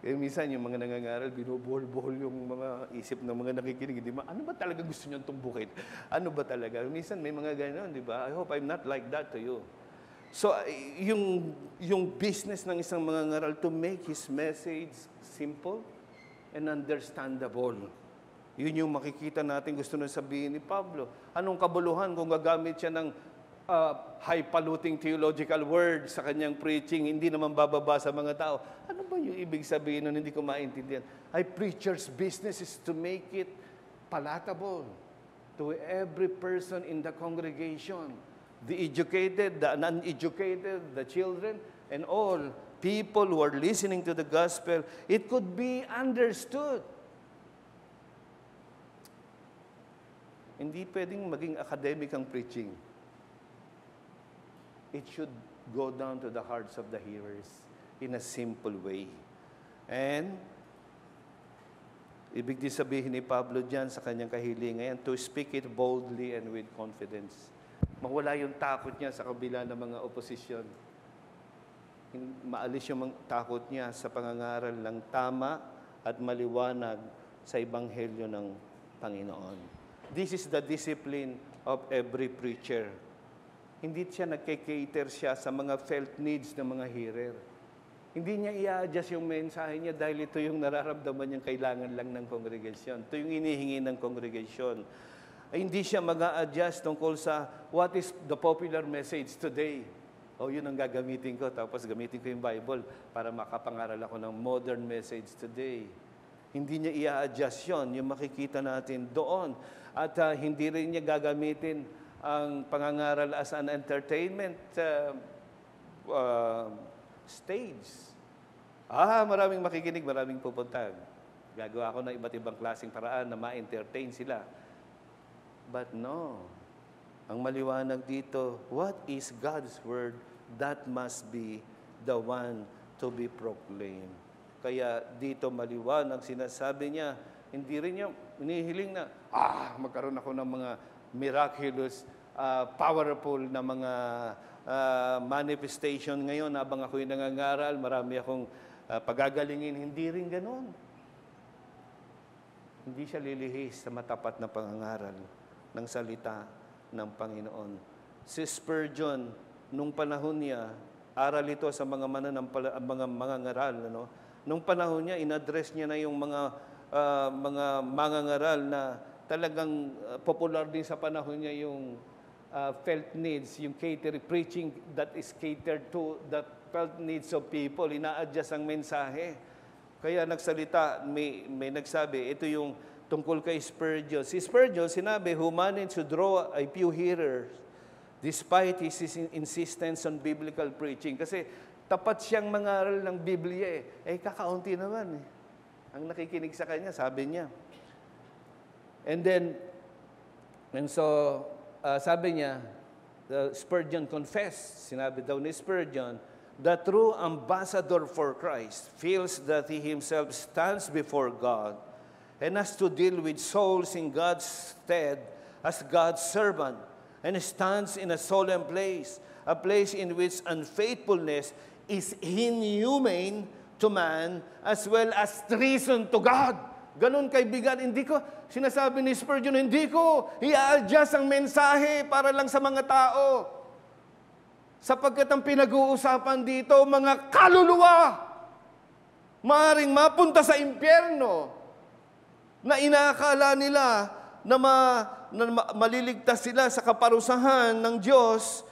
Kaya minsan yung mga nangangaral, binubuhol-buhol yung mga isip ng mga nakikinig. Di ba? Ano ba talaga gusto nyo tumbukin? Ano ba talaga? Minsan may mga gano'n, di ba? I hope I'm not like that to you. So, yung business ng isang mangangaral to make his message simple and understandable. Yun yung makikita natin gusto na sabihin ni Pablo. Anong kabuluhan kung gagamit siya ng high-polluting theological word sa kanyang preaching, hindi naman bababa sa mga tao. Ano ba yung ibig sabihin nun? Hindi ko maintindihan. Ay, preacher's business is to make it palatable to every person in the congregation. The educated, the uneducated, the children, and all people who are listening to the gospel, it could be understood. Hindi pwedeng maging academic ang preaching. It should go down to the hearts of the hearers in a simple way. And, ibig din sabihin ni Pablo dyan sa kanyang kahilingan, to speak it boldly and with confidence. Mawala yung takot niya sa kabila ng mga oposisyon. Maalis yung takot niya sa pangangaral ng tama at maliwanag sa ebanghelyo ng Panginoon. This is the discipline of every preacher. Hindi siya nagke-cater siya sa mga felt needs ng mga hearer. Hindi niya i-adjust yung mensahe niya dahil ito yung nararamdaman niyang kailangan lang ng congregation. Ito yung inihingi ng congregation. Ay, hindi siya mag-a-adjust tungkol sa what is the popular message today. O, yun ang gagamitin ko. Tapos gamitin ko yung Bible para makapangaral ako ng modern message today. Hindi niya i-adjust yun. Yung makikita natin doon. At hindi rin niya gagamitin ang pangangaral as an entertainment stage. Maraming makikinig, maraming pupunta. Gagawa ko ng iba't ibang klaseng paraan na ma-entertain sila. But no. Ang maliwanag dito, what is God's word? That must be the one to be proclaimed. Kaya dito maliwanag, sinasabi niya, hindi rin niya inihiling na, magkaroon ako ng mga miraculous, powerful na mga manifestation ngayon habang ako'y nangangaral, marami akong pagagalingin. Hindi rin ganon. Hindi siya lilihis sa matapat na pangangaral ng salita ng Panginoon. Si Spurgeon, nung panahon niya, aral ito sa mga mangangaral. Ano? Nung panahon niya, in-address niya na yung mga mangangaral na talagang popular din sa panahon niya yung felt needs, yung preaching that is catered to the felt needs of people. Ina-adjust ang mensahe. Kaya nagsalita, may nagsabi, ito yung tungkol kay Spurgeon. Si Spurgeon, sinabi, who managed to draw a few hearers despite his insistence on biblical preaching. Kasi tapat siyang mangaral ng Biblia kakaunti naman ang nakikinig sa kanya, sabi niya. Sabi niya, Spurgeon confessed, sinabi daw ni Spurgeon, the true ambassador for Christ feels that he himself stands before God and has to deal with souls in God's stead as God's servant, and stands in a solemn place, a place in which unfaithfulness is inhumane to man as well as treason to God. Ganun kaibigan, hindi ko, sinasabi ni Spurgeon, hindi ko i-adjust ang mensahe para lang sa mga tao. Sapagkat ang pinag-uusapan dito, mga kaluluwa, maaaring mapunta sa impyerno, na inaakala nila na maliligtas sila sa kaparusahan ng Diyos,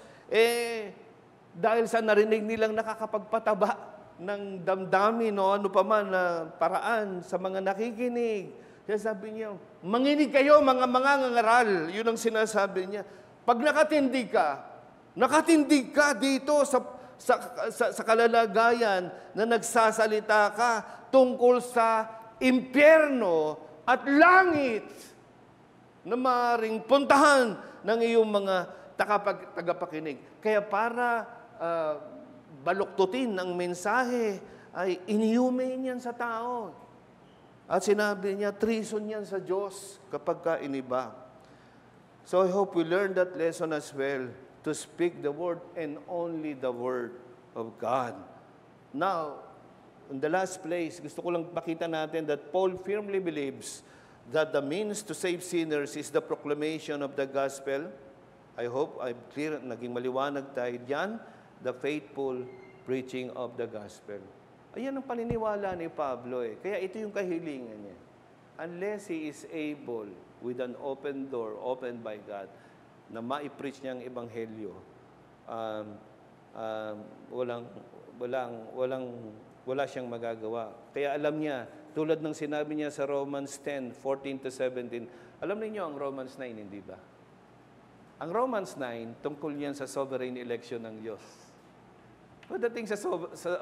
dahil sa narinig nilang nakakapagpataba ng damdamin o ano pa man na paraan sa mga nakikinig. Kaya sabi niya, manginig kayo mga mangangaral. Yun ang sinasabi niya. Pag nakatindi ka dito sa kalalagayan na nagsasalita ka tungkol sa impyerno at langit na maaaring puntahan ng iyong mga tagapakinig. Kaya para baluktutin ang mensahe, ay inihumane yan sa tao. At sinabi niya, treason yan sa Diyos kapag ka iniba. So I hope we learn that lesson as well, to speak the word and only the word of God. Now, in the last place, gusto ko lang pakita natin that Paul firmly believes that the means to save sinners is the proclamation of the gospel. I hope I'm clear, naging maliwanag tayo diyan, the faithful preaching of the gospel. Ayan ang paniniwala ni Pablo eh. Kaya ito yung kahilingan niya. Unless he is able, with an open door, opened by God, na ma-preach niya ang ebanghelyo, wala siyang magagawa. Kaya alam niya, tulad ng sinabi niya sa Romans 10:14-17, alam niyo ang Romans 9, hindi ba? Ang Romans 9, tungkol yan sa sovereign election ng Diyos. Pagdating sa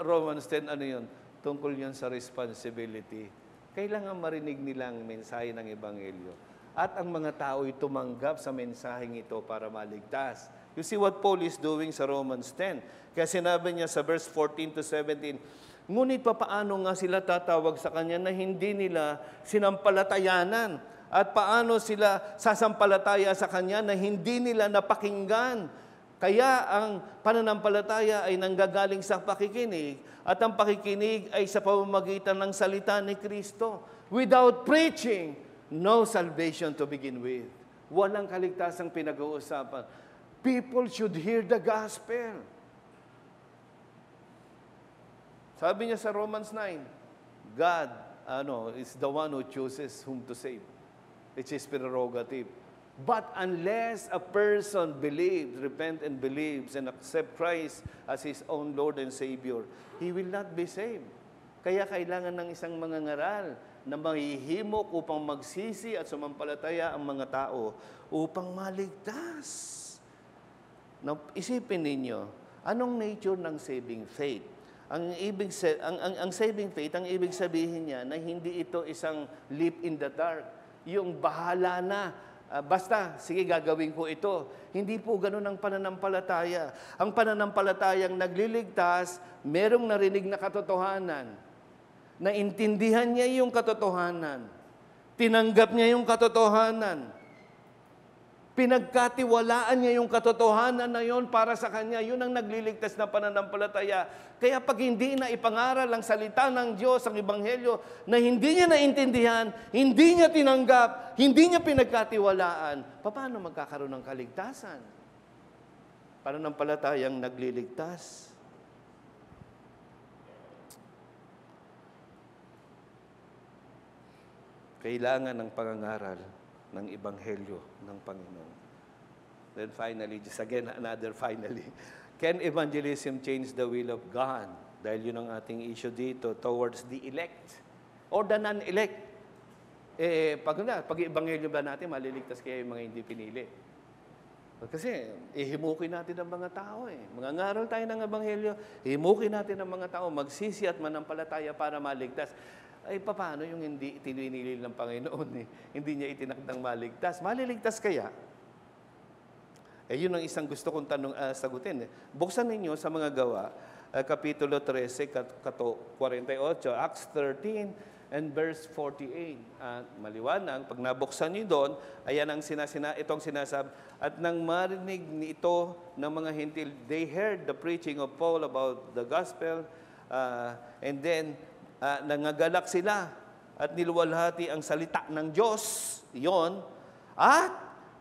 Romans 10, ano yun? Tungkol yan sa responsibility. Kailangan marinig nilang mensahe ng ebanghelyo. At ang mga tao'y tumanggap sa mensaheng ito para maligtas. You see what Paul is doing sa Romans 10. Kaya sinabi niya sa verse 14-17, ngunit paano nga sila tatawag sa Kanya na hindi nila sinampalatayanan? At paano sila sasampalataya sa Kanya na hindi nila napakinggan? Kaya ang pananampalataya ay nanggagaling sa pakikinig at ang pakikinig ay sa pamamagitan ng salita ni Kristo. Without preaching, no salvation to begin with. Walang kaligtasang pinag-uusapan. People should hear the gospel. Sabi niya sa Romans 9, God is the one who chooses whom to save. It's His prerogative. But unless a person believes, repent and believes, and accept Christ as his own Lord and Savior, he will not be saved. Kaya kailangan ng isang mangangaral na mahihimok upang magsisi at sumampalataya ang mga tao upang maligtas. Now, isipin ninyo, anong nature ng saving faith? Ang saving faith, ang ibig sabihin niya na hindi ito isang leap in the dark, yung bahala na, basta, sige, gagawin ko ito. Hindi po ganun ang pananampalataya. Ang pananampalatayang nagliligtas, merong narinig na katotohanan. Naintindihan niya yung katotohanan. Tinanggap niya yung katotohanan. Pinagkatiwalaan niya yung katotohanan na yon para sa kanya. Yun ang nagliligtas na pananampalataya. Kaya pag hindi na ipangaral ang salita ng Diyos, ang ebanghelyo, na hindi niya naintindihan, hindi niya tinanggap, hindi niya pinagkatiwalaan, paano magkakaroon ng kaligtasan? Pananampalatayang nagliligtas. Kailangan ng pangangaral ng ebanghelyo ng Panginoon. Then finally, just again, another finally. Can evangelism change the will of God? Dahil yun ang ating issue dito, towards the elect or the non-elect. Pag ebanghelyo ba natin, maliligtas kaya yung mga hindi pinili? Kasi, ihimukin natin ang mga tao Mangangaral tayo ng ebanghelyo, ihimukin natin ang mga tao, magsisi at manampalataya para maligtas. Ay, paano yung hindi tinili ng Panginoon Hindi niya itinakdang maligtas. Maliligtas kaya? Yun ang isang gusto kong sagutin. Buksan ninyo sa mga gawa, Kapitulo 13, 48, Acts 13, and verse 48. Maliwanag, pag nabuksan niyo doon, ayan ang itong sinasabi. At nang marinig ito ng mga Hintil, they heard the preaching of Paul about the gospel, and then, nangagalak sila at niluwalhati ang salita ng Diyos, yon, at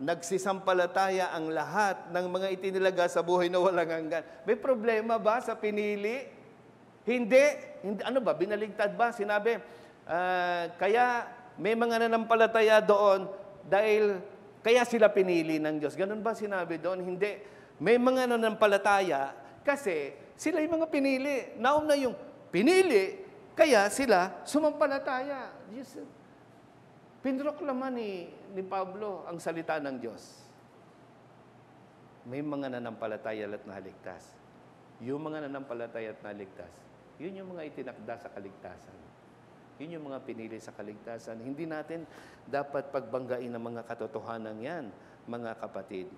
nagsisampalataya ang lahat ng mga itinilaga sa buhay na walang hanggan. May problema ba sa pinili? Hindi. Ano ba? Binaligtad ba? Sinabi, kaya may mga nanampalataya doon dahil kaya sila pinili ng Diyos. Ganun ba sinabi doon? Hindi. May mga nanampalataya kasi sila yung mga pinili. Nauna yung pinili, kaya sila sumampalataya. Pinroklaman ni Pablo ang salita ng Diyos. May mga nanampalataya at naligtas. Yung mga nanampalataya at naligtas, yun yung mga itinakda sa kaligtasan. Yun yung mga pinili sa kaligtasan. Hindi natin dapat pagbanggain ng mga katotohanan yan, mga kapatid.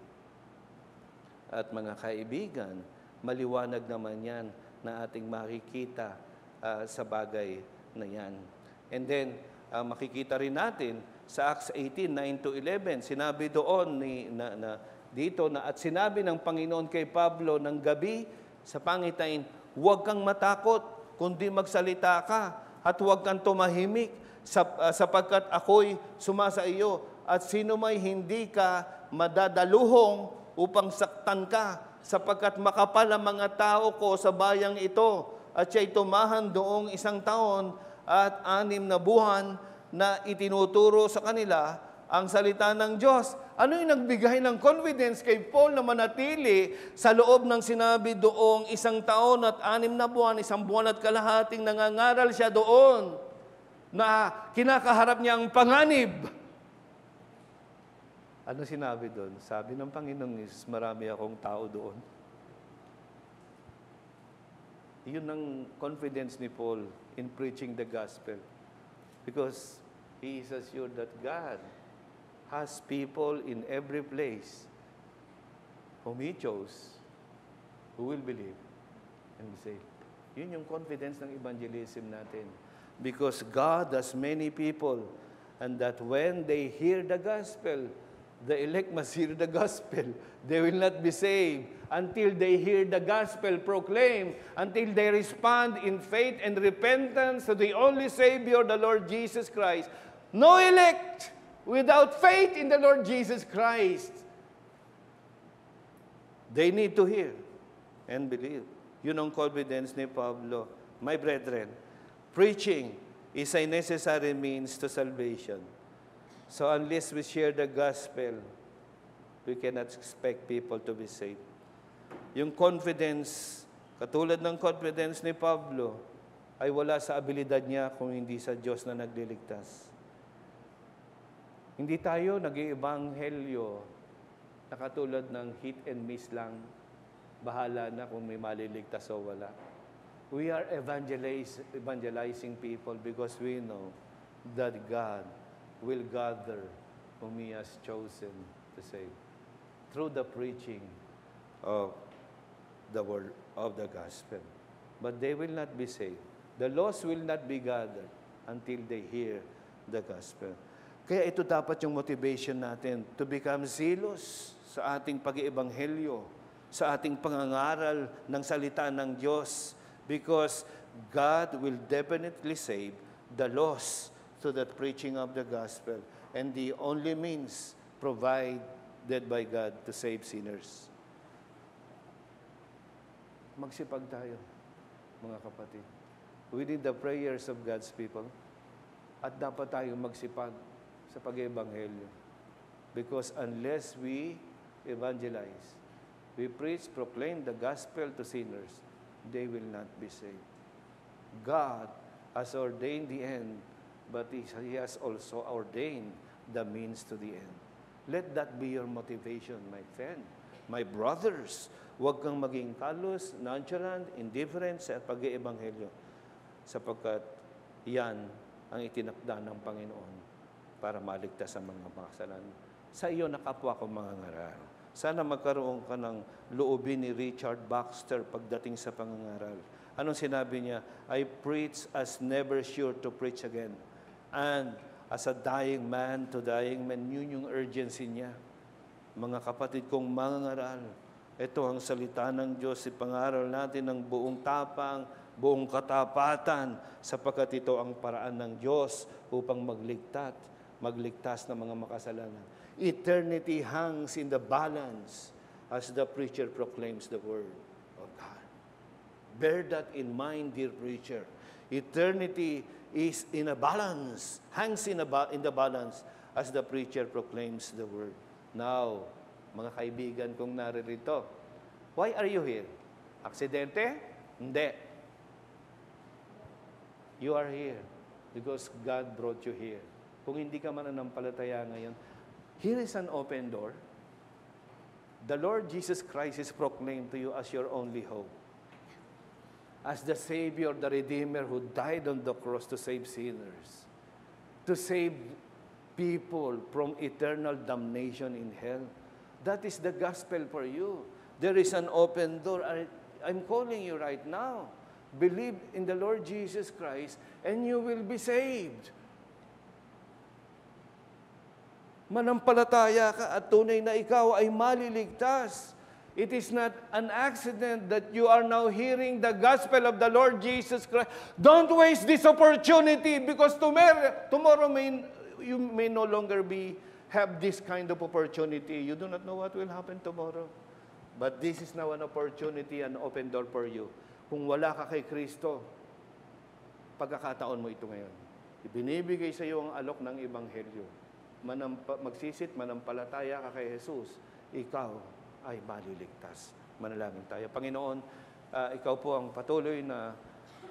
At mga kaibigan, maliwanag naman yan na ating makikita sa bagay na yan. And then, makikita rin natin sa Acts 18, 9-11, sinabi doon dito at sinabi ng Panginoon kay Pablo ng gabi sa pangitain, huwag kang matakot, kundi magsalita ka at huwag kang tumahimik sapagkat ako'y sumasa iyo at sino may hindi ka madadaluhong upang saktan ka sapagkat makapal ang mga tao ko sa bayang ito at siya'y tumahan doong 1 taon at 6 na buwan na itinuturo sa kanila ang salita ng Diyos. Ano yung nagbigay ng confidence kay Paul na manatili sa loob ng sinabi doong 1 taon at 6 na buwan, 1 buwan at kalahating nangangaral siya doon na kinakaharap niya ang panganib? Ano sinabi doon? Sabi ng Panginoong Jesus, marami akong tao doon. Yun ang confidence ni Paul in preaching the gospel. Because he is assured that God has people in every place whom He chose who will believe and be saved. Yun yung confidence ng evangelism natin. Because God has many people and that when they hear the gospel, the elect must hear the gospel. They will not be saved until they hear the gospel proclaimed, until they respond in faith and repentance to the only Savior, the Lord Jesus Christ. No elect without faith in the Lord Jesus Christ. They need to hear and believe. Yun ang confidence ni Pablo. My brethren, preaching is a necessary means to salvation. So unless we share the gospel, we cannot expect people to be saved. Yung confidence, katulad ng confidence ni Pablo, ay wala sa abilidad niya kung hindi sa Diyos na nagliligtas. Hindi tayo nag-iebanghelyo na katulad ng hit and miss lang, bahala na kung may maliligtas o wala. We are evangelizing people because we know that God will gather whom He has chosen to save through the preaching of the word of the gospel. But they will not be saved. The lost will not be gathered until they hear the gospel. Kaya ito dapat yung motivation natin to become zealous sa ating pag-iebanghelyo, sa ating pangangaral ng salita ng Diyos, because God will definitely save the lost through the preaching of the gospel, and the only means provided by God to save sinners. Magsipag tayo, mga kapatid. We need the prayers of God's people, at dapat tayong magsipag sa pag-ebanghelyo. Because unless we evangelize, we preach, proclaim the gospel to sinners, they will not be saved. God has ordained the end, but He has also ordained the means to the end. Let that be your motivation, my friend, my brothers. Huwag kang maging kalos, nonchalant, indifferent sa pag-iebanghelyo, sapagkat yan ang itinakda ng Panginoon para maligtas ang mga makasalanan. Sa iyo na kapwa ko mga ngaral. Sana magkaroon ka ng loobin ni Richard Baxter pagdating sa pangangaral. Anong sinabi niya? I preach as never sure to preach again. And as a dying man to dying man, yun yung urgency niya. Mga kapatid kong mangangaral, ito ang salita ng Diyos, ipangaral natin ng buong tapang, buong katapatan, sapagkat ito ang paraan ng Diyos upang magligtas ng mga makasalanan. Eternity hangs in the balance as the preacher proclaims the word of God. Bear that in mind, dear preacher. Eternity is in a balance, hangs in the balance as the preacher proclaims the word. Now, mga kaibigan kong naririto, why are you here? Aksidente? Hindi. You are here because God brought you here. Kung hindi ka mananampalataya ngayon, here is an open door. The Lord Jesus Christ is proclaimed to you as your only hope. As the Savior, the Redeemer who died on the cross to save sinners. To save people from eternal damnation in hell. That is the gospel for you. There is an open door. I'm calling you right now. Believe in the Lord Jesus Christ and you will be saved. Manampalataya ka at tunay na ikaw ay maliligtas. It is not an accident that you are now hearing the gospel of the Lord Jesus Christ. Don't waste this opportunity because tomorrow you may no longer have this kind of opportunity. You do not know what will happen tomorrow. But this is now an opportunity, an open door for you. Kung wala ka kay Kristo, pagkakataon mo ito ngayon. Ibinibigay sa iyo ang alok ng Ebanghelyo. Magsisit, manampalataya ka kay Jesus, ikaw ay maliligtas. Manalangin tayo. Panginoon, ikaw po ang patuloy na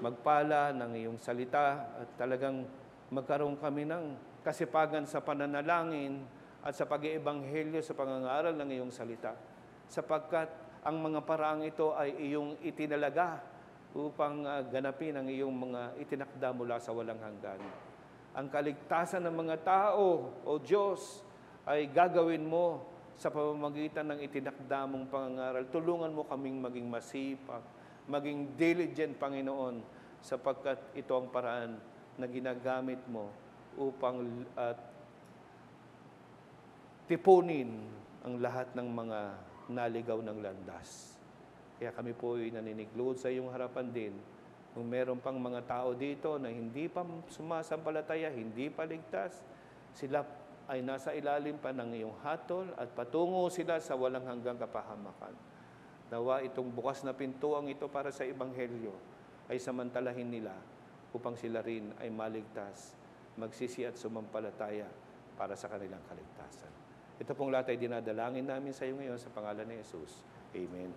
magpala ng iyong salita at talagang magkaroon kami ng kasipagan sa pananalangin at sa pag-iebanghelyo sa pangangaral ng iyong salita. Sapagkat ang mga paraang ito ay iyong itinalaga upang ganapin ang iyong mga itinakda mula sa walang hanggan. Ang kaligtasan ng mga tao, O Diyos, ay gagawin mo sa pamamagitan ng itinakda mong pangangaral. Tulungan mo kaming maging masipag, maging diligent, Panginoon, sapagkat ito ang paraan na ginagamit mo upang tipunin ang lahat ng mga naligaw ng landas. Kaya kami po ay naniniglod sa iyong harapan din. Kung meron pang mga tao dito na hindi pa sumasampalataya, hindi pa ligtas, sila ay nasa ilalim pa ng iyong hatol at patungo sila sa walang hanggang kapahamakan. Nawa itong bukas na pintuang ito para sa Ebanghelyo ay samantalahin nila upang sila rin ay maligtas, magsisi at sumampalataya para sa kanilang kaligtasan. Ito pong lahat ay dinadalangin namin sa iyo ngayon sa pangalan ni Jesus. Amen.